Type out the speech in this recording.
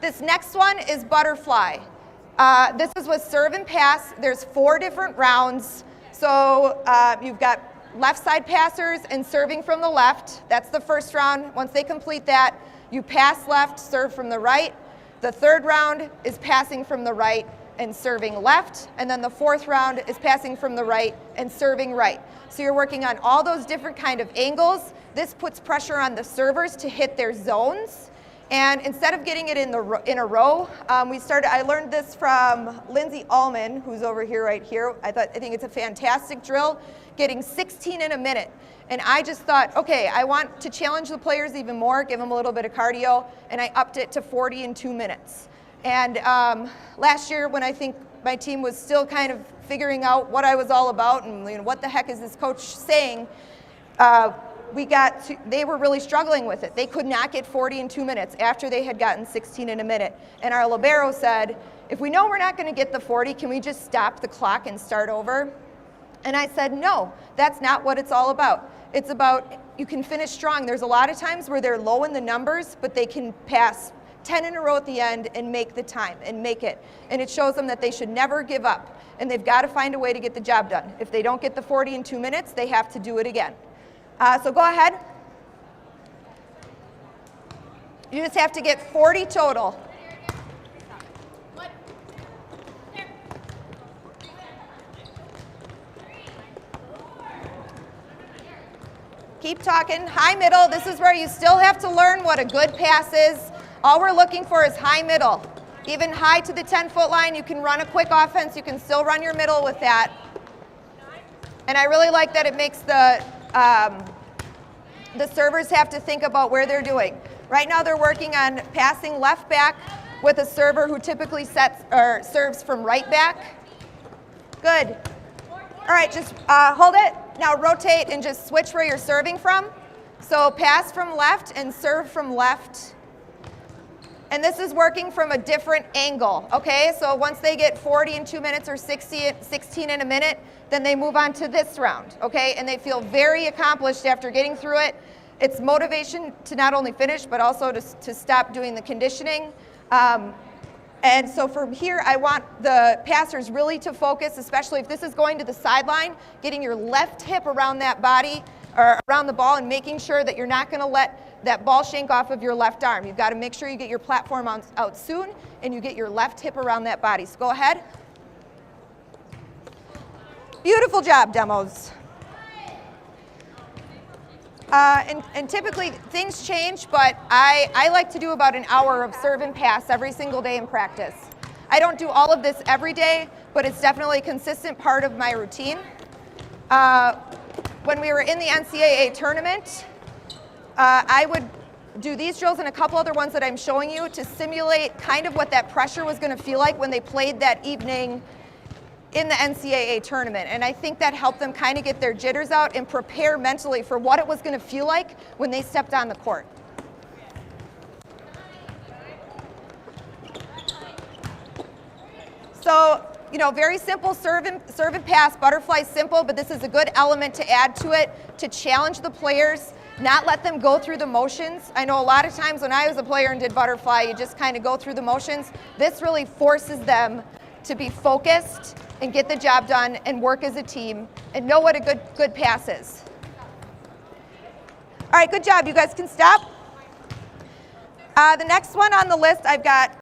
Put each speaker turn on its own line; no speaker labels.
This next one is butterfly. This is with serve and pass. There's 4 different rounds. So you've got left side passers and serving from the left. That's the first round. Once they complete that, you pass left, serve from the right. The third round is passing from the right and serving left. And then the fourth round is passing from the right and serving right. So you're working on all those different kind of angles. This puts pressure on the servers to hit their zones. And instead of getting it in a row, I learned this from Lindsay Allman, who's over here right here. I think it's a fantastic drill, getting 16 in a minute. And I just thought, okay, I want to challenge the players even more, give them a little bit of cardio, and I upped it to 40 in 2 minutes. And last year, when I think my team was still kind of figuring out what I was all about and what the heck is this coach saying, they were really struggling with it. They could not get 40 in 2 minutes after they had gotten 16 in a minute. And our libero said, if we know we're not going to get the 40, can we just stop the clock and start over? And I said, no, that's not what it's all about. It's about you can finish strong. There's a lot of times where they're low in the numbers, but they can pass 10 in a row at the end and make the time and make it. And it shows them that they should never give up. And they've got to find a way to get the job done. If they don't get the 40 in 2 minutes, they have to do it again. So go ahead. You just have to get 40 total. Keep talking. High middle. This is where you still have to learn what a good pass is. All we're looking for is high middle. Even high to the 10-foot line, you can run a quick offense. You can still run your middle with that. And I really like that it makes the servers have to think about where they're doing. Right now they're working on passing left back with a server who typically serves from right back. Good. All right, just hold it. Now rotate and just switch where you're serving from. So pass from left and serve from left. And this is working from a different angle, okay? So once they get 40 in 2 minutes or 16 in a minute, then they move on to this round, okay? And they feel very accomplished after getting through it. It's motivation to not only finish, but also to stop doing the conditioning. And so from here, I want the passers really to focus, especially if this is going to the sideline, getting your left hip around that body, or around the ball, and making sure that you're not going to let that ball shank off of your left arm. You've got to make sure you get your platform out soon, and you get your left hip around that body. So go ahead. Beautiful job, demos. And typically things change, but I like to do about an hour of serve and pass every single day in practice. I don't do all of this every day, but it's definitely a consistent part of my routine. When we were in the NCAA tournament, I would do these drills and a couple other ones that I'm showing you to simulate kind of what that pressure was going to feel like when they played that evening in the NCAA tournament. And I think that helped them kind of get their jitters out and prepare mentally for what it was going to feel like when they stepped on the court. So, very simple serve and pass, butterfly simple, but this is a good element to add to it to challenge the players, not let them go through the motions. I know a lot of times when I was a player and did butterfly, you just kind of go through the motions. This really forces them to be focused and get the job done and work as a team and know what a good pass is. All right, good job. You guys can stop. The next one on the list, I've got